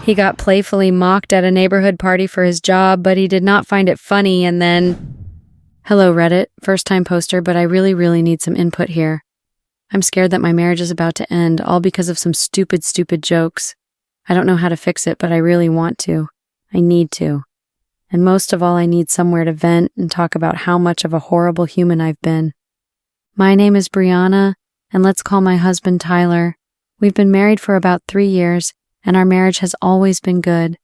He got playfully mocked at a neighborhood party for his job, but he did not find it funny, and then... Hello, Reddit. First-time poster, but I really need some input here. I'm scared that my marriage is about to end, all because of some stupid jokes. I don't know how to fix it, but I really want to. I need to. And most of all, I need somewhere to vent and talk about how much of a horrible human I've been. My name is Brianna, and let's call my husband Tyler. We've been married for about 3 years, and our marriage has always been good.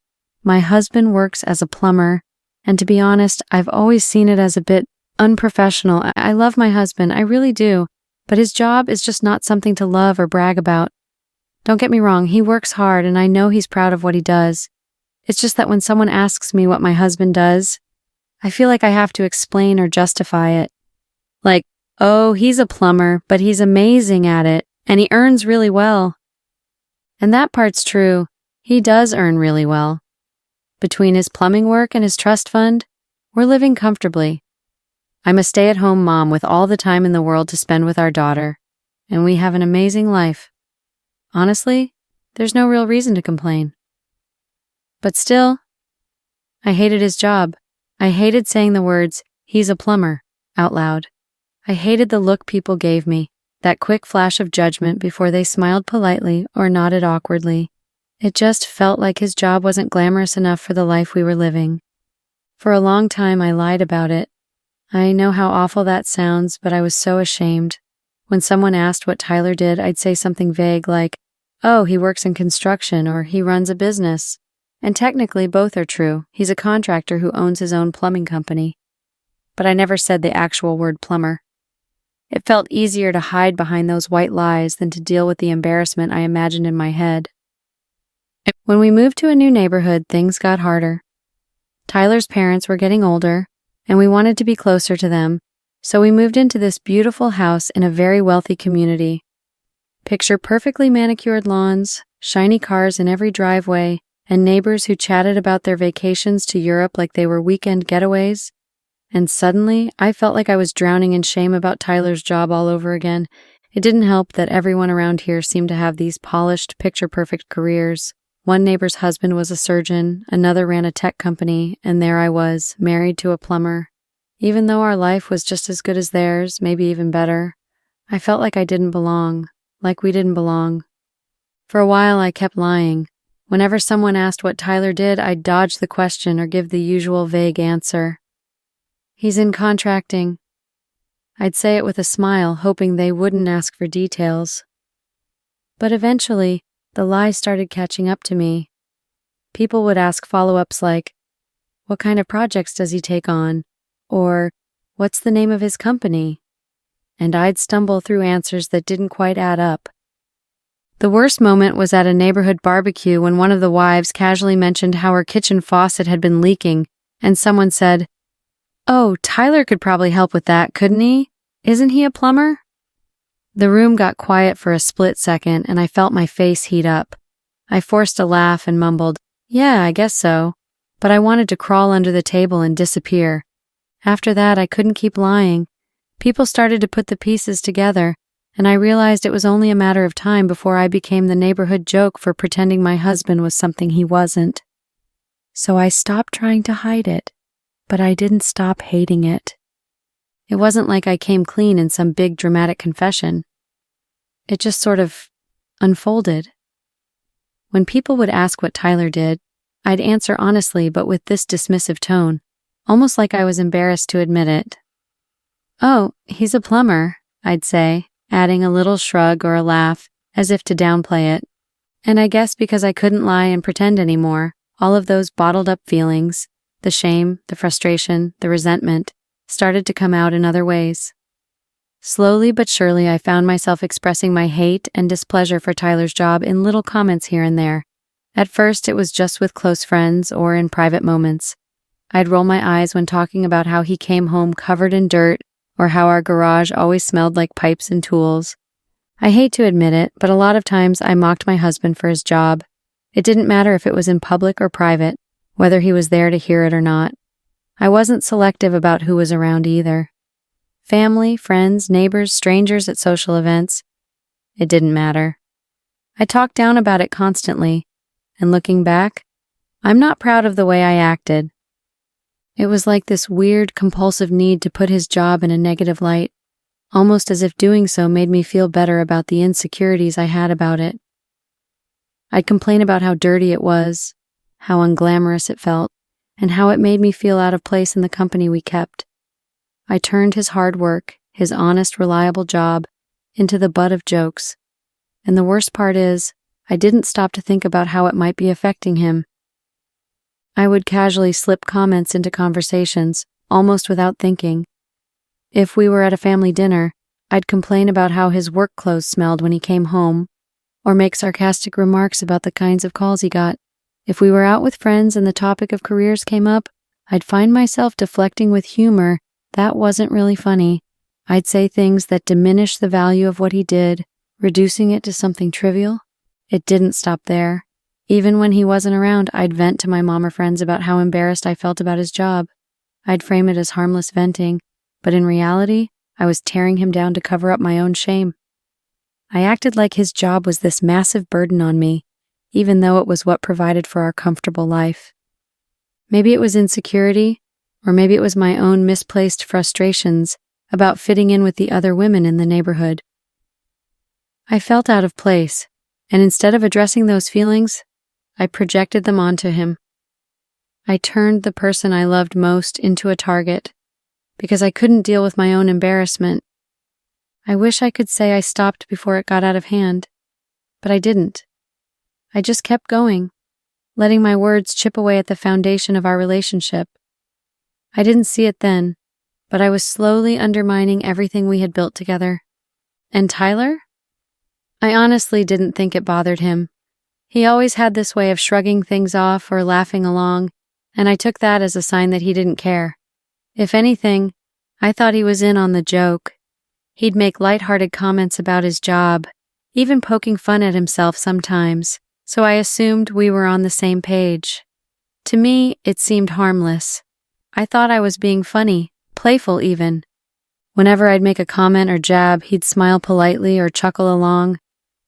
My husband works as a plumber, and to be honest, I've always seen it as a bit unprofessional. I love my husband, I really do, but his job is just not something to love or brag about. Don't get me wrong, he works hard, and I know he's proud of what he does. It's just that when someone asks me what my husband does, I feel like I have to explain or justify it. Like, oh, he's a plumber, but he's amazing at it, and he earns really well. And that part's true. He does earn really well. Between his plumbing work and his trust fund, we're living comfortably. I'm a stay-at-home mom with all the time in the world to spend with our daughter, and we have an amazing life. Honestly, there's no real reason to complain. But still, I hated his job. I hated saying the words, "He's a plumber," out loud. I hated the look people gave me, that quick flash of judgment before they smiled politely or nodded awkwardly. It just felt like his job wasn't glamorous enough for the life we were living. For a long time, I lied about it. I know how awful that sounds, but I was so ashamed. When someone asked what Tyler did, I'd say something vague like, "Oh, he works in construction," or "he runs a business." And technically, both are true. He's a contractor who owns his own plumbing company. But I never said the actual word plumber. It felt easier to hide behind those white lies than to deal with the embarrassment I imagined in my head. When we moved to a new neighborhood, things got harder. Tyler's parents were getting older, and we wanted to be closer to them, so we moved into this beautiful house in a very wealthy community. Picture perfectly manicured lawns, shiny cars in every driveway, and neighbors who chatted about their vacations to Europe like they were weekend getaways. And suddenly, I felt like I was drowning in shame about Tyler's job all over again. It didn't help that everyone around here seemed to have these polished, picture-perfect careers. One neighbor's husband was a surgeon, another ran a tech company, and there I was, married to a plumber. Even though our life was just as good as theirs, maybe even better, I felt like I didn't belong, like we didn't belong. For a while, I kept lying. Whenever someone asked what Tyler did, I'd dodge the question or give the usual vague answer. "He's in contracting." I'd say it with a smile, hoping they wouldn't ask for details. But eventually, the lies started catching up to me. People would ask follow-ups like, "What kind of projects does he take on?" Or, "What's the name of his company?" And I'd stumble through answers that didn't quite add up. The worst moment was at a neighborhood barbecue when one of the wives casually mentioned how her kitchen faucet had been leaking, and someone said, "Oh, Tyler could probably help with that, couldn't he? Isn't he a plumber?" The room got quiet for a split second, and I felt my face heat up. I forced a laugh and mumbled, "Yeah, I guess so," but I wanted to crawl under the table and disappear. After that, I couldn't keep lying. People started to put the pieces together, and I realized it was only a matter of time before I became the neighborhood joke for pretending my husband was something he wasn't. So I stopped trying to hide it, but I didn't stop hating it. It wasn't like I came clean in some big dramatic confession. It just sort of unfolded. When people would ask what Tyler did, I'd answer honestly but with this dismissive tone, almost like I was embarrassed to admit it. "Oh, he's a plumber," I'd say, adding a little shrug or a laugh, as if to downplay it. And I guess because I couldn't lie and pretend anymore, all of those bottled-up feelings, the shame, the frustration, the resentment, started to come out in other ways. Slowly but surely, I found myself expressing my hate and displeasure for Tyler's job in little comments here and there. At first, it was just with close friends or in private moments. I'd roll my eyes when talking about how he came home covered in dirt or how our garage always smelled like pipes and tools. I hate to admit it, but a lot of times I mocked my husband for his job. It didn't matter if it was in public or private, whether he was there to hear it or not. I wasn't selective about who was around either. Family, friends, neighbors, strangers at social events. It didn't matter. I talked down about it constantly. and looking back, I'm not proud of the way I acted. It was like this weird, compulsive need to put his job in a negative light, almost as if doing so made me feel better about the insecurities I had about it. I'd complain about how dirty it was, how unglamorous it felt, and how it made me feel out of place in the company we kept. I turned his hard work, his honest, reliable job, into the butt of jokes. And the worst part is, I didn't stop to think about how it might be affecting him. I would casually slip comments into conversations, almost without thinking. If we were at a family dinner, I'd complain about how his work clothes smelled when he came home, or make sarcastic remarks about the kinds of calls he got. If we were out with friends and the topic of careers came up, I'd find myself deflecting with humor that wasn't really funny. I'd say things that diminished the value of what he did, reducing it to something trivial. It didn't stop there. Even when he wasn't around, I'd vent to my mom or friends about how embarrassed I felt about his job. I'd frame it as harmless venting, but in reality, I was tearing him down to cover up my own shame. I acted like his job was this massive burden on me, even though it was what provided for our comfortable life. Maybe it was insecurity, or maybe it was my own misplaced frustrations about fitting in with the other women in the neighborhood. I felt out of place, and instead of addressing those feelings, I projected them onto him. I turned the person I loved most into a target, because I couldn't deal with my own embarrassment. I wish I could say I stopped before it got out of hand, but I didn't. I just kept going, letting my words chip away at the foundation of our relationship. I didn't see it then, but I was slowly undermining everything we had built together. And Tyler? I honestly didn't think it bothered him. He always had this way of shrugging things off or laughing along, and I took that as a sign that he didn't care. If anything, I thought he was in on the joke. He'd make lighthearted comments about his job, even poking fun at himself sometimes, so I assumed we were on the same page. To me, it seemed harmless. I thought I was being funny, playful even. Whenever I'd make a comment or jab, he'd smile politely or chuckle along,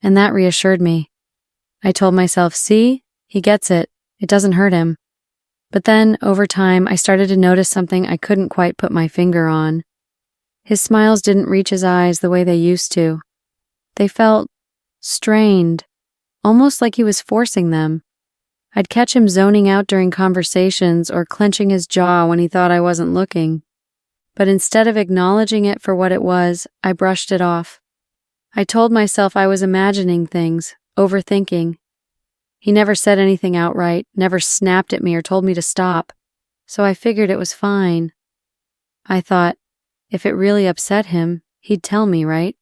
and that reassured me. I told myself, see, he gets it. It doesn't hurt him. But then, over time, I started to notice something I couldn't quite put my finger on. His smiles didn't reach his eyes the way they used to. They felt strained, almost like he was forcing them. I'd catch him zoning out during conversations or clenching his jaw when he thought I wasn't looking. But instead of acknowledging it for what it was, I brushed it off. I told myself I was imagining things, overthinking. He never said anything outright, never snapped at me or told me to stop, so I figured it was fine. I thought, if it really upset him, he'd tell me, right?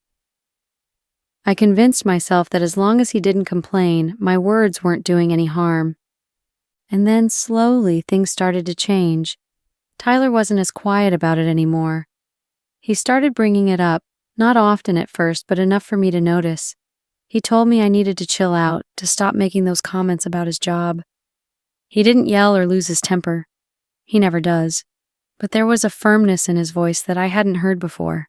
I convinced myself that as long as he didn't complain, my words weren't doing any harm. And then slowly things started to change. Tyler wasn't as quiet about it anymore. He started bringing it up, not often at first, but enough for me to notice. He told me I needed to chill out, to stop making those comments about his job. He didn't yell or lose his temper. He never does. But there was a firmness in his voice that I hadn't heard before.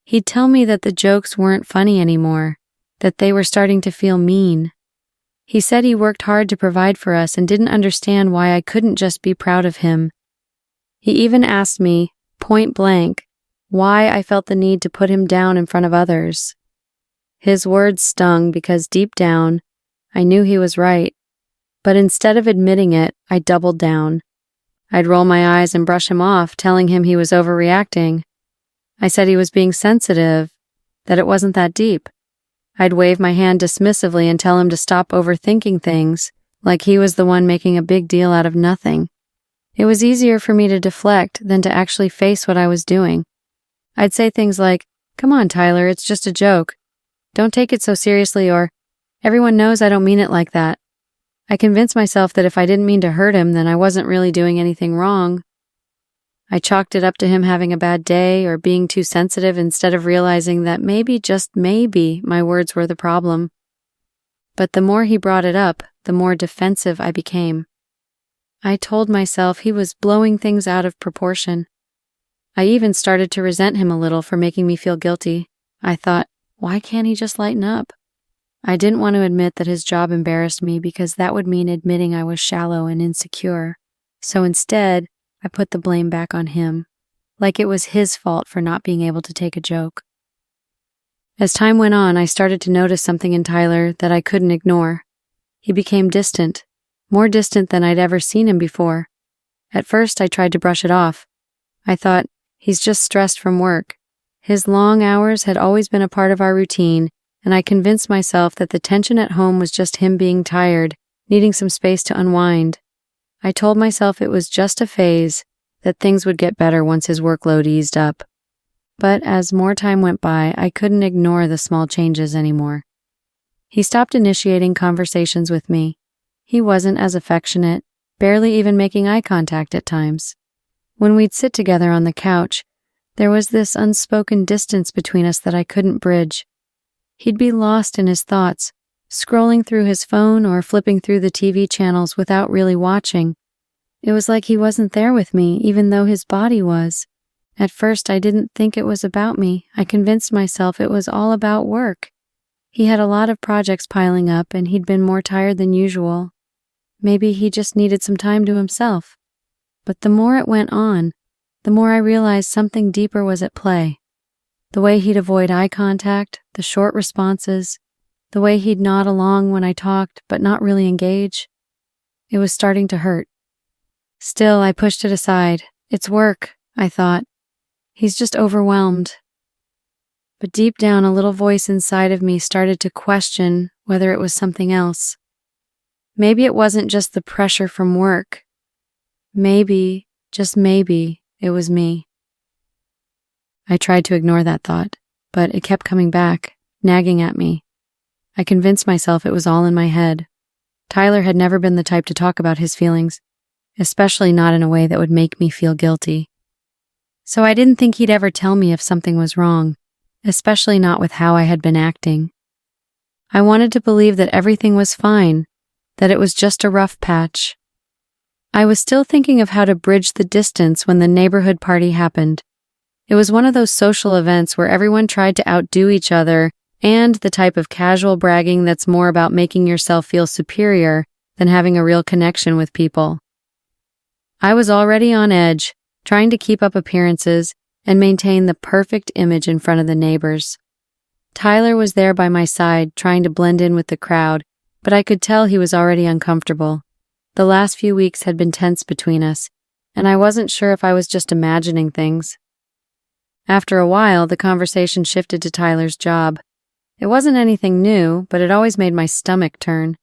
He'd tell me that the jokes weren't funny anymore, that they were starting to feel mean. He said he worked hard to provide for us and didn't understand why I couldn't just be proud of him. He even asked me, point blank, why I felt the need to put him down in front of others. His words stung because deep down, I knew he was right. But instead of admitting it, I doubled down. I'd roll my eyes and brush him off, telling him he was overreacting. I said he was being sensitive, that it wasn't that deep. I'd wave my hand dismissively and tell him to stop overthinking things, like he was the one making a big deal out of nothing. It was easier for me to deflect than to actually face what I was doing. I'd say things like, "Come on, Tyler, it's just a joke. Don't take it so seriously," or, "Everyone knows I don't mean it like that." I convinced myself that if I didn't mean to hurt him, then I wasn't really doing anything wrong. I chalked it up to him having a bad day or being too sensitive instead of realizing that maybe, just maybe, my words were the problem. But the more he brought it up, the more defensive I became. I told myself he was blowing things out of proportion. I even started to resent him a little for making me feel guilty. I thought, why can't he just lighten up? I didn't want to admit that his job embarrassed me because that would mean admitting I was shallow and insecure. So instead, I put the blame back on him, like it was his fault for not being able to take a joke. As time went on, I started to notice something in Tyler that I couldn't ignore. He became distant, more distant than I'd ever seen him before. At first, I tried to brush it off. I thought, he's just stressed from work. His long hours had always been a part of our routine, and I convinced myself that the tension at home was just him being tired, needing some space to unwind. I told myself it was just a phase, that things would get better once his workload eased up. But as more time went by, I couldn't ignore the small changes anymore. He stopped initiating conversations with me. He wasn't as affectionate, barely even making eye contact at times. When we'd sit together on the couch, there was this unspoken distance between us that I couldn't bridge. He'd be lost in his thoughts, scrolling through his phone or flipping through the TV channels without really watching. It was like he wasn't there with me, even though his body was. At first, I didn't think it was about me. I convinced myself it was all about work. He had a lot of projects piling up, and he'd been more tired than usual. Maybe he just needed some time to himself. But the more it went on, the more I realized something deeper was at play. The way he'd avoid eye contact, the short responses, the way he'd nod along when I talked but not really engage. It was starting to hurt. Still, I pushed it aside. It's work, I thought. He's just overwhelmed. But deep down, a little voice inside of me started to question whether it was something else. Maybe it wasn't just the pressure from work. Maybe, just maybe, it was me. I tried to ignore that thought, but it kept coming back, nagging at me. I convinced myself it was all in my head. Tyler had never been the type to talk about his feelings, especially not in a way that would make me feel guilty. So I didn't think he'd ever tell me if something was wrong, especially not with how I had been acting. I wanted to believe that everything was fine, that it was just a rough patch. I was still thinking of how to bridge the distance when the neighborhood party happened. It was one of those social events where everyone tried to outdo each other, and the type of casual bragging that's more about making yourself feel superior than having a real connection with people. I was already on edge, trying to keep up appearances and maintain the perfect image in front of the neighbors. Tyler was there by my side, trying to blend in with the crowd, but I could tell he was already uncomfortable. The last few weeks had been tense between us, and I wasn't sure if I was just imagining things. After a while, the conversation shifted to Tyler's job. It wasn't anything new, but it always made my stomach turn.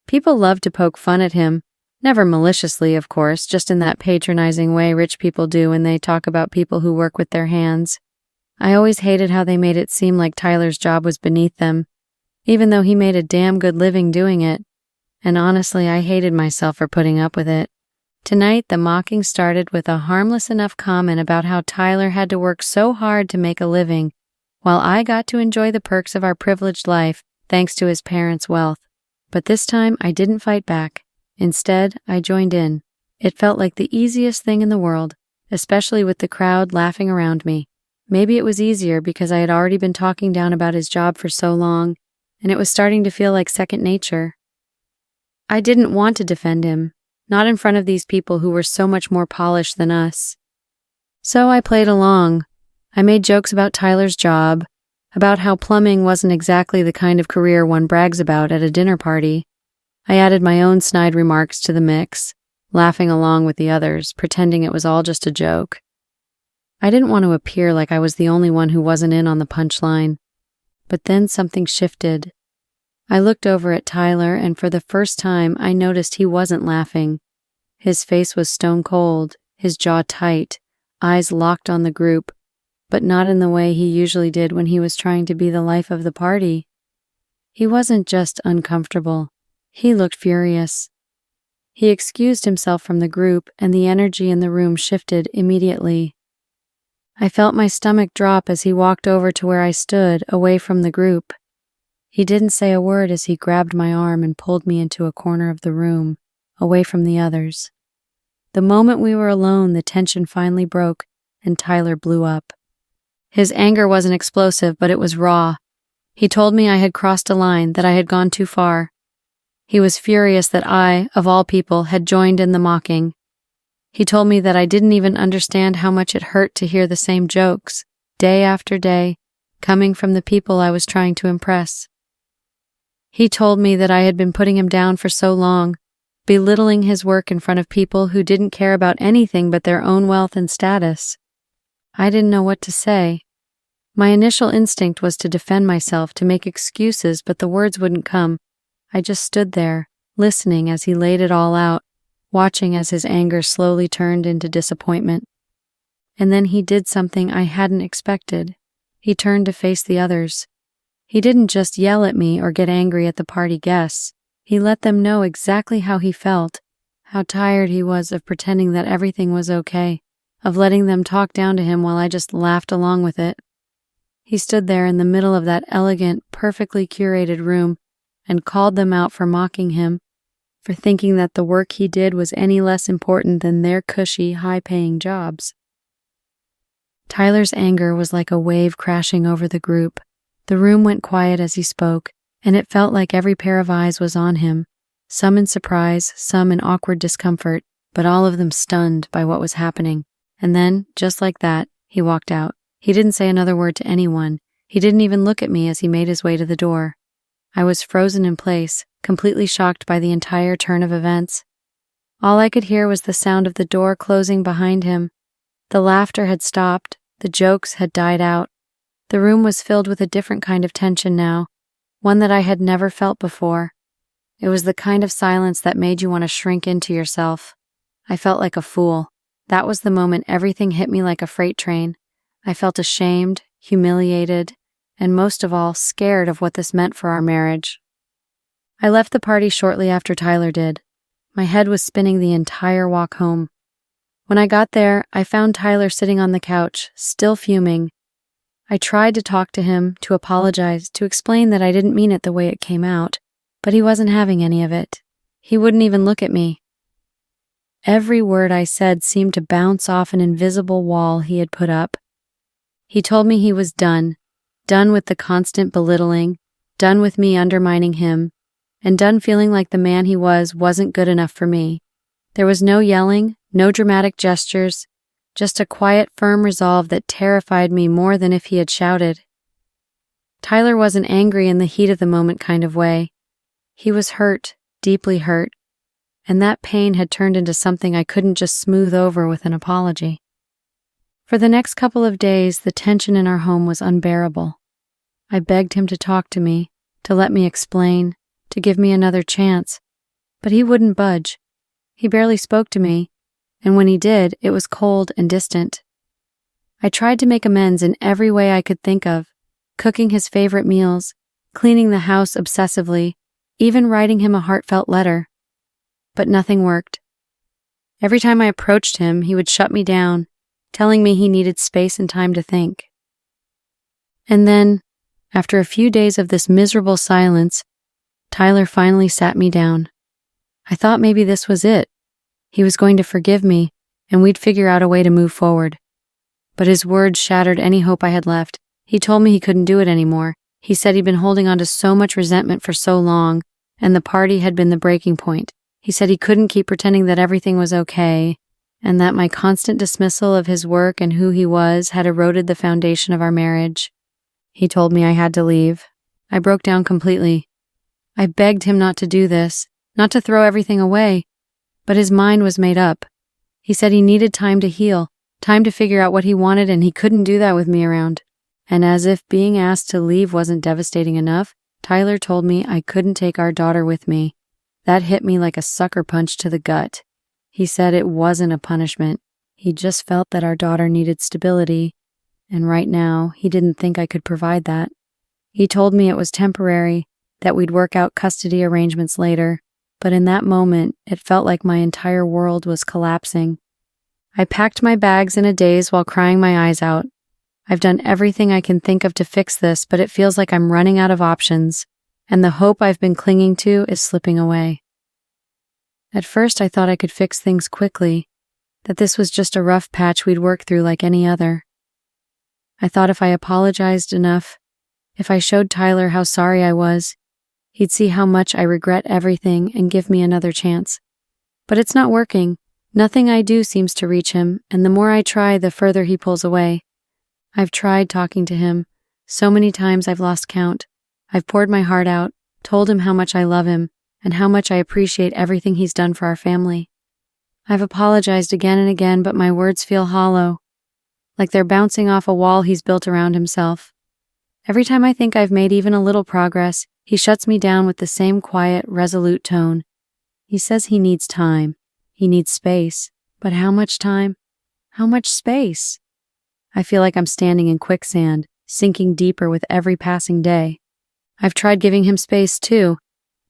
People loved to poke fun at him, never maliciously, of course, just in that patronizing way rich people do when they talk about people who work with their hands. I always hated how they made it seem like Tyler's job was beneath them, even though he made a damn good living doing it. And honestly, I hated myself for putting up with it. Tonight, the mocking started with a harmless enough comment about how Tyler had to work so hard to make a living, while I got to enjoy the perks of our privileged life thanks to his parents' wealth. But this time, I didn't fight back. Instead, I joined in. It felt like the easiest thing in the world, especially with the crowd laughing around me. Maybe it was easier because I had already been talking down about his job for so long, and it was starting to feel like second nature. I didn't want to defend him, not in front of these people who were so much more polished than us. So I played along. I made jokes about Tyler's job, about how plumbing wasn't exactly the kind of career one brags about at a dinner party. I added my own snide remarks to the mix, laughing along with the others, pretending it was all just a joke. I didn't want to appear like I was the only one who wasn't in on the punchline. But then something shifted. I looked over at Tyler, and for the first time, I noticed he wasn't laughing. His face was stone cold, his jaw tight, eyes locked on the group, but not in the way he usually did when he was trying to be the life of the party. He wasn't just uncomfortable. He looked furious. He excused himself from the group, and the energy in the room shifted immediately. I felt my stomach drop as he walked over to where I stood, away from the group. He didn't say a word as he grabbed my arm and pulled me into a corner of the room, away from the others. The moment we were alone, the tension finally broke, and Tyler blew up. His anger wasn't explosive, but it was raw. He told me I had crossed a line, that I had gone too far. He was furious that I, of all people, had joined in the mocking. He told me that I didn't even understand how much it hurt to hear the same jokes, day after day, coming from the people I was trying to impress. He told me that I had been putting him down for so long, belittling his work in front of people who didn't care about anything but their own wealth and status. I didn't know what to say. My initial instinct was to defend myself, to make excuses, but the words wouldn't come. I just stood there, listening as he laid it all out, watching as his anger slowly turned into disappointment. And then he did something I hadn't expected. He turned to face the others. He didn't just yell at me or get angry at the party guests. He let them know exactly how he felt, how tired he was of pretending that everything was okay, of letting them talk down to him while I just laughed along with it. He stood there in the middle of that elegant, perfectly curated room and called them out for mocking him, for thinking that the work he did was any less important than their cushy, high-paying jobs. Tyler's anger was like a wave crashing over the group. The room went quiet as he spoke, and it felt like every pair of eyes was on him, some in surprise, some in awkward discomfort, but all of them stunned by what was happening. And then, just like that, he walked out. He didn't say another word to anyone. He didn't even look at me as he made his way to the door. I was frozen in place, completely shocked by the entire turn of events. All I could hear was the sound of the door closing behind him. The laughter had stopped, the jokes had died out. The room was filled with a different kind of tension now, one that I had never felt before. It was the kind of silence that made you want to shrink into yourself. I felt like a fool. That was the moment everything hit me like a freight train. I felt ashamed, humiliated, and most of all, scared of what this meant for our marriage. I left the party shortly after Tyler did. My head was spinning the entire walk home. When I got there, I found Tyler sitting on the couch, still fuming. I tried to talk to him, to apologize, to explain that I didn't mean it the way it came out, but he wasn't having any of it. He wouldn't even look at me. Every word I said seemed to bounce off an invisible wall he had put up. He told me he was done with the constant belittling, done with me undermining him, and done feeling like the man he was wasn't good enough for me. There was no yelling, no dramatic gestures, just a quiet, firm resolve that terrified me more than if he had shouted. Tyler wasn't angry in the heat of the moment kind of way. He was hurt, deeply hurt, and that pain had turned into something I couldn't just smooth over with an apology. For the next couple of days, the tension in our home was unbearable. I begged him to talk to me, to let me explain, to give me another chance, but he wouldn't budge. He barely spoke to me, and when he did, it was cold and distant. I tried to make amends in every way I could think of, cooking his favorite meals, cleaning the house obsessively, even writing him a heartfelt letter. But nothing worked. Every time I approached him, he would shut me down, telling me he needed space and time to think. And then, after a few days of this miserable silence, Tyler finally sat me down. I thought maybe this was it. He was going to forgive me, and we'd figure out a way to move forward. But his words shattered any hope I had left. He told me he couldn't do it anymore. He said he'd been holding on to so much resentment for so long, and the party had been the breaking point. He said he couldn't keep pretending that everything was okay, and that my constant dismissal of his work and who he was had eroded the foundation of our marriage. He told me I had to leave. I broke down completely. I begged him not to do this, not to throw everything away, but his mind was made up. He said he needed time to heal, time to figure out what he wanted, and he couldn't do that with me around. And as if being asked to leave wasn't devastating enough, Tyler told me I couldn't take our daughter with me. That hit me like a sucker punch to the gut. He said it wasn't a punishment. He just felt that our daughter needed stability, and right now, he didn't think I could provide that. He told me it was temporary, that we'd work out custody arrangements later, but in that moment, it felt like my entire world was collapsing. I packed my bags in a daze while crying my eyes out. I've done everything I can think of to fix this, but it feels like I'm running out of options, and the hope I've been clinging to is slipping away. At first, I thought I could fix things quickly, that this was just a rough patch we'd work through like any other. I thought if I apologized enough, If I showed Tyler how sorry I was, he'd see how much I regret everything and give me another chance. But it's not working. Nothing I do seems to reach him, and the more I try, the further he pulls away. I've tried talking to him. So many times I've lost count. I've poured my heart out, told him how much I love him, and how much I appreciate everything he's done for our family. I've apologized again and again, but my words feel hollow, like they're bouncing off a wall he's built around himself. Every time I think I've made even a little progress, he shuts me down with the same quiet, resolute tone. He says he needs time. He needs space. But how much time? How much space? I feel like I'm standing in quicksand, sinking deeper with every passing day. I've tried giving him space too,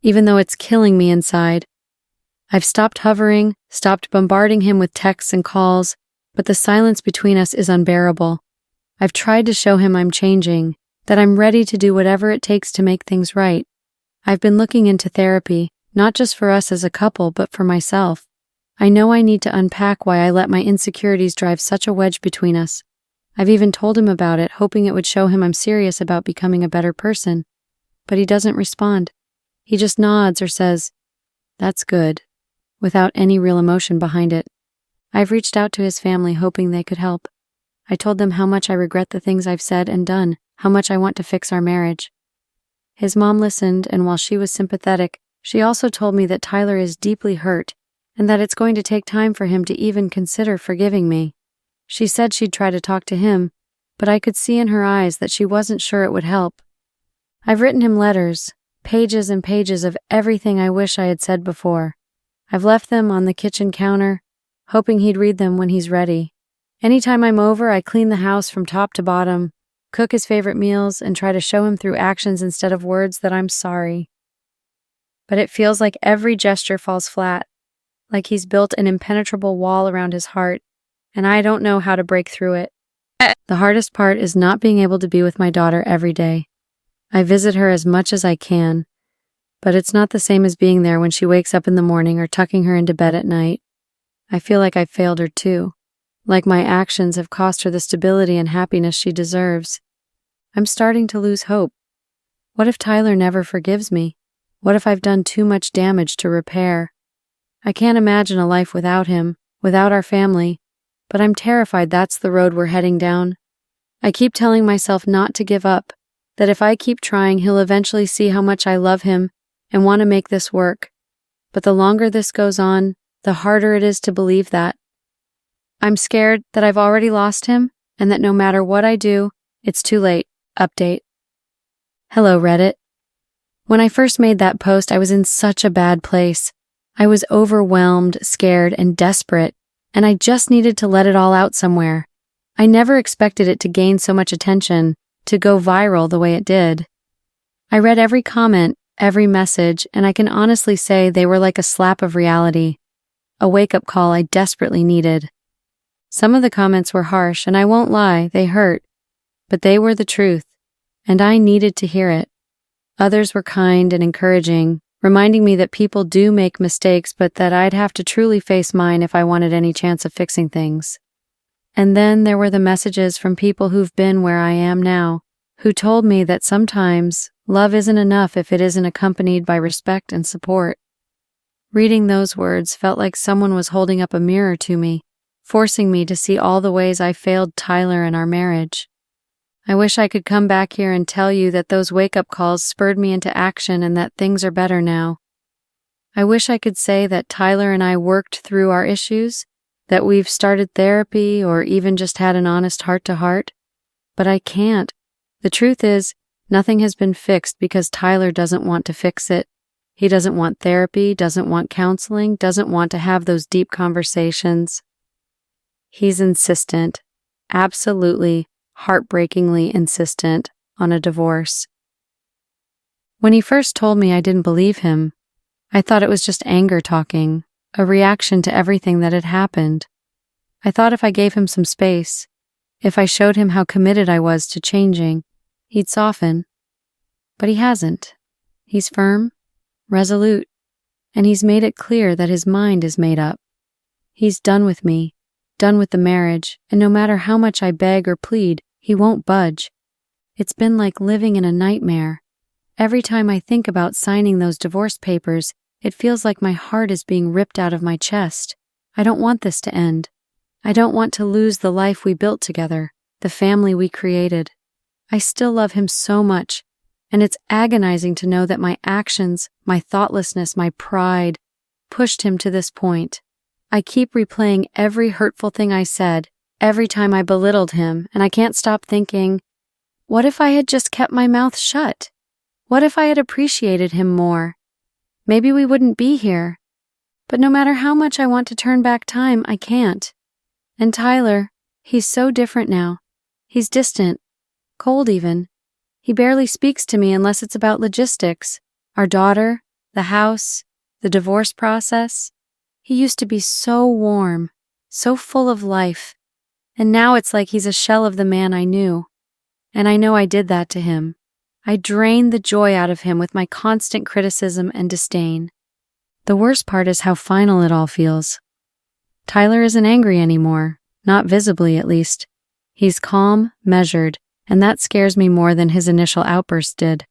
even though it's killing me inside. I've stopped hovering, stopped bombarding him with texts and calls, but the silence between us is unbearable. I've tried to show him I'm changing, that I'm ready to do whatever it takes to make things right. I've been looking into therapy, not just for us as a couple, but for myself. I know I need to unpack why I let my insecurities drive such a wedge between us. I've even told him about it, hoping it would show him I'm serious about becoming a better person. But he doesn't respond. He just nods or says, "That's good," without any real emotion behind it. I've reached out to his family hoping they could help. I told them how much I regret the things I've said and done, how much I want to fix our marriage. His mom listened, and while she was sympathetic, she also told me that Tyler is deeply hurt and that it's going to take time for him to even consider forgiving me. She said she'd try to talk to him, but I could see in her eyes that she wasn't sure it would help. I've written him letters, pages and pages of everything I wish I had said before. I've left them on the kitchen counter, hoping he'd read them when he's ready. Anytime I'm over, I clean the house from top to bottom, cook his favorite meals, and try to show him through actions instead of words that I'm sorry. But it feels like every gesture falls flat, like he's built an impenetrable wall around his heart, and I don't know how to break through it. The hardest part is not being able to be with my daughter every day. I visit her as much as I can, but it's not the same as being there when she wakes up in the morning or tucking her into bed at night. I feel like I've failed her too, like my actions have cost her the stability and happiness she deserves. I'm starting to lose hope. What if Tyler never forgives me? What if I've done too much damage to repair? I can't imagine a life without him, without our family, but I'm terrified that's the road we're heading down. I keep telling myself not to give up, that if I keep trying, he'll eventually see how much I love him and want to make this work. But the longer this goes on, the harder it is to believe that. I'm scared that I've already lost him and that no matter what I do, it's too late. Update. Hello, Reddit. When I first made that post, I was in such a bad place. I was overwhelmed, scared, and desperate, and I just needed to let it all out somewhere. I never expected it to gain so much attention, to go viral the way it did. I read every comment, every message, and I can honestly say they were like a slap of reality, a wake-up call I desperately needed. Some of the comments were harsh, and I won't lie, they hurt, but they were the truth, and I needed to hear it. Others were kind and encouraging, reminding me that people do make mistakes, but that I'd have to truly face mine if I wanted any chance of fixing things. And then there were the messages from people who've been where I am now, who told me that sometimes love isn't enough if it isn't accompanied by respect and support. Reading those words felt like someone was holding up a mirror to me, forcing me to see all the ways I failed Tyler and our marriage. I wish I could come back here and tell you that those wake-up calls spurred me into action and that things are better now. I wish I could say that Tyler and I worked through our issues, that we've started therapy or even just had an honest heart-to-heart, but I can't. The truth is, nothing has been fixed because Tyler doesn't want to fix it. He doesn't want therapy, doesn't want counseling, doesn't want to have those deep conversations. He's insistent, absolutely, heartbreakingly insistent on a divorce. When he first told me I didn't believe him, I thought it was just anger talking, a reaction to everything that had happened. I thought if I gave him some space, if I showed him how committed I was to changing, he'd soften. But he hasn't. He's firm, resolute, and he's made it clear that his mind is made up. He's done with me, done with the marriage, and no matter how much I beg or plead, he won't budge. It's been like living in a nightmare. Every time I think about signing those divorce papers, it feels like my heart is being ripped out of my chest. I don't want this to end. I don't want to lose the life we built together, the family we created. I still love him so much, and it's agonizing to know that my actions, my thoughtlessness, my pride, pushed him to this point. I keep replaying every hurtful thing I said, every time I belittled him, and I can't stop thinking, what if I had just kept my mouth shut? What if I had appreciated him more? Maybe we wouldn't be here. But no matter how much I want to turn back time, I can't. And Tyler, he's so different now. He's distant, cold even. He barely speaks to me unless it's about logistics, our daughter, the house, the divorce process. He used to be so warm, so full of life, and now it's like he's a shell of the man I knew. And I know I did that to him. I drained the joy out of him with my constant criticism and disdain. The worst part is how final it all feels. Tyler isn't angry anymore, not visibly at least. He's calm, measured, and that scares me more than his initial outburst did.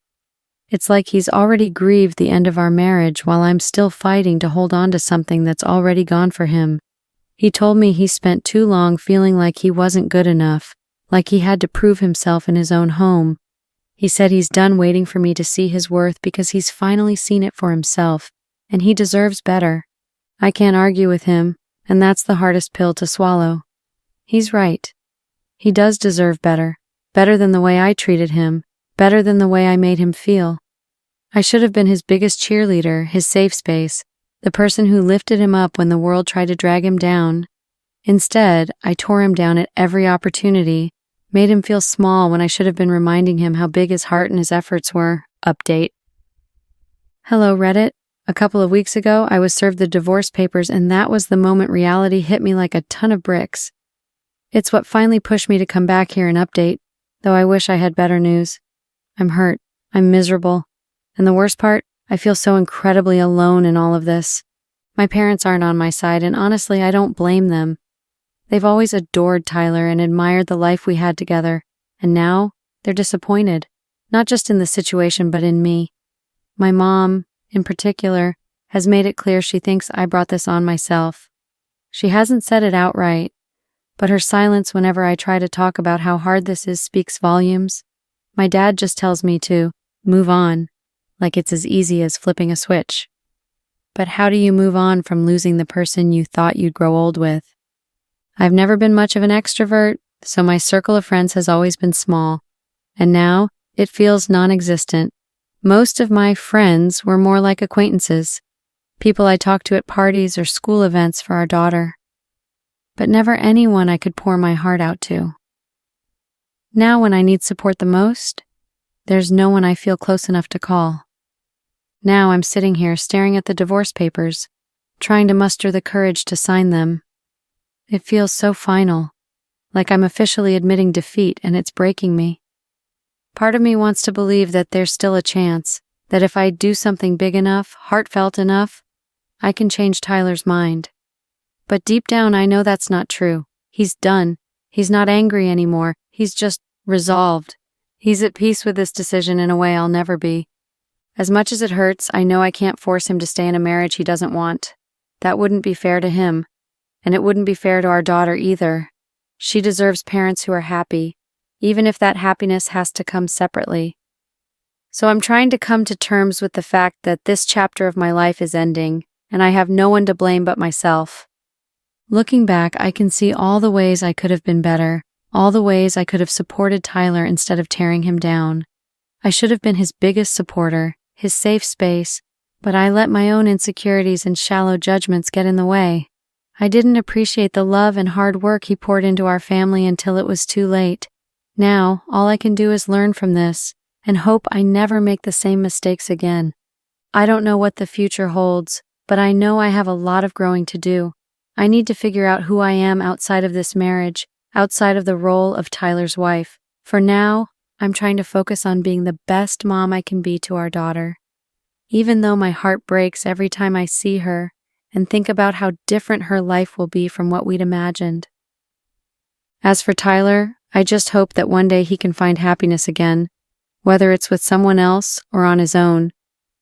It's like he's already grieved the end of our marriage while I'm still fighting to hold on to something that's already gone for him. He told me he spent too long feeling like he wasn't good enough, like he had to prove himself in his own home. He said he's done waiting for me to see his worth because he's finally seen it for himself, and he deserves better. I can't argue with him, and that's the hardest pill to swallow. He's right. He does deserve better, better than the way I treated him, better than the way I made him feel. I should have been his biggest cheerleader, his safe space, the person who lifted him up when the world tried to drag him down. Instead, I tore him down at every opportunity, made him feel small when I should have been reminding him how big his heart and his efforts were. Update. Hello, Reddit. A couple of weeks ago, I was served the divorce papers, and that was the moment reality hit me like a ton of bricks. It's what finally pushed me to come back here and update, though I wish I had better news. I'm hurt. I'm miserable. And the worst part, I feel so incredibly alone in all of this. My parents aren't on my side, and honestly, I don't blame them. They've always adored Tyler and admired the life we had together, and now they're disappointed, not just in the situation but in me. My mom, in particular, has made it clear she thinks I brought this on myself. She hasn't said it outright, but her silence whenever I try to talk about how hard this is speaks volumes. My dad just tells me to move on, like it's as easy as flipping a switch. But how do you move on from losing the person you thought you'd grow old with? I've never been much of an extrovert, so my circle of friends has always been small, and now it feels non-existent. Most of my friends were more like acquaintances, people I talked to at parties or school events for our daughter, but never anyone I could pour my heart out to. Now when I need support the most, there's no one I feel close enough to call. Now I'm sitting here staring at the divorce papers, trying to muster the courage to sign them. It feels so final, like I'm officially admitting defeat and it's breaking me. Part of me wants to believe that there's still a chance, that if I do something big enough, heartfelt enough, I can change Tyler's mind. But deep down I know that's not true. He's done. He's not angry anymore. He's just resolved. He's at peace with this decision in a way I'll never be. As much as it hurts, I know I can't force him to stay in a marriage he doesn't want. That wouldn't be fair to him. And it wouldn't be fair to our daughter either. She deserves parents who are happy, even if that happiness has to come separately. So I'm trying to come to terms with the fact that this chapter of my life is ending, and I have no one to blame but myself. Looking back, I can see all the ways I could have been better, all the ways I could have supported Tyler instead of tearing him down. I should have been his biggest supporter, his safe space, but I let my own insecurities and shallow judgments get in the way. I didn't appreciate the love and hard work he poured into our family until it was too late. Now, all I can do is learn from this and hope I never make the same mistakes again. I don't know what the future holds, but I know I have a lot of growing to do. I need to figure out who I am outside of this marriage, outside of the role of Tyler's wife. For now, I'm trying to focus on being the best mom I can be to our daughter. Even though my heart breaks every time I see her, and think about how different her life will be from what we'd imagined. As for Tyler, I just hope that one day he can find happiness again, whether it's with someone else or on his own.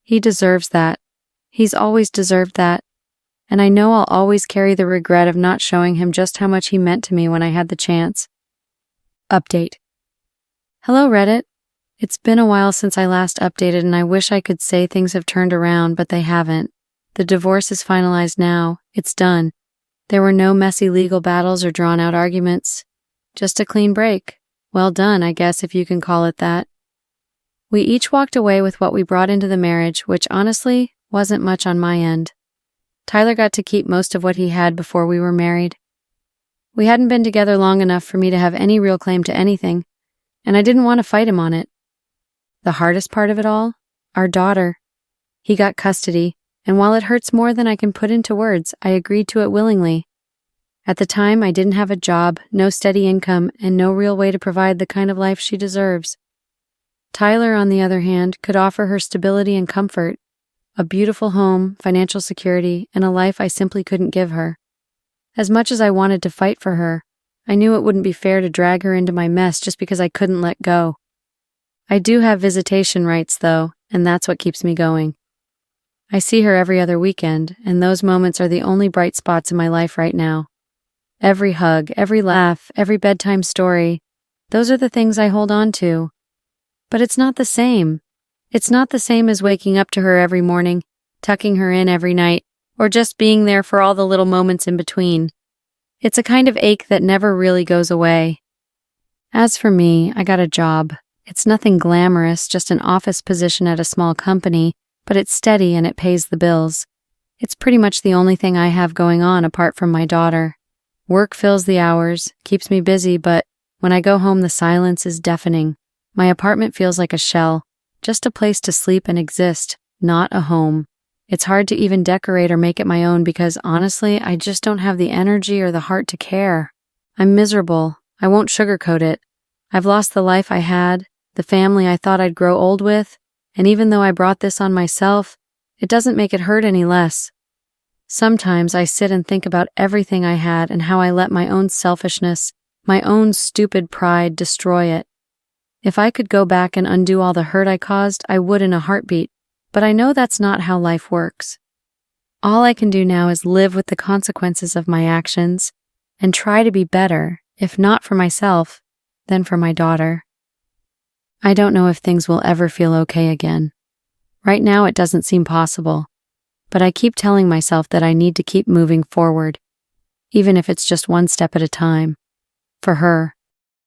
He deserves that. He's always deserved that. And I know I'll always carry the regret of not showing him just how much he meant to me when I had the chance. Update. Hello, Reddit. It's been a while since I last updated, and I wish I could say things have turned around, but they haven't. The divorce is finalized now. It's done. There were no messy legal battles or drawn-out arguments. Just a clean break. Well done, I guess, if you can call it that. We each walked away with what we brought into the marriage, which honestly wasn't much on my end. Tyler got to keep most of what he had before we were married. We hadn't been together long enough for me to have any real claim to anything, and I didn't want to fight him on it. The hardest part of it all? Our daughter. He got custody, and while it hurts more than I can put into words, I agreed to it willingly. At the time, I didn't have a job, no steady income, and no real way to provide the kind of life she deserves. Tyler, on the other hand, could offer her stability and comfort, a beautiful home, financial security, and a life I simply couldn't give her. As much as I wanted to fight for her, I knew it wouldn't be fair to drag her into my mess just because I couldn't let go. I do have visitation rights, though, and that's what keeps me going. I see her every other weekend, and those moments are the only bright spots in my life right now. Every hug, every laugh, every bedtime story, those are the things I hold on to. But it's not the same. It's not the same as waking up to her every morning, tucking her in every night, or just being there for all the little moments in between. It's a kind of ache that never really goes away. As for me, I got a job. It's nothing glamorous, just an office position at a small company, but it's steady and it pays the bills. It's pretty much the only thing I have going on apart from my daughter. Work fills the hours, keeps me busy, but when I go home the silence is deafening. My apartment feels like a shell, just a place to sleep and exist, not a home. It's hard to even decorate or make it my own because, honestly, I just don't have the energy or the heart to care. I'm miserable. I won't sugarcoat it. I've lost the life I had, the family I thought I'd grow old with, and even though I brought this on myself, it doesn't make it hurt any less. Sometimes I sit and think about everything I had and how I let my own selfishness, my own stupid pride destroy it. If I could go back and undo all the hurt I caused, I would in a heartbeat, but I know that's not how life works. All I can do now is live with the consequences of my actions and try to be better, if not for myself, then for my daughter. I don't know if things will ever feel okay again. Right now it doesn't seem possible, but I keep telling myself that I need to keep moving forward, even if it's just one step at a time. For her,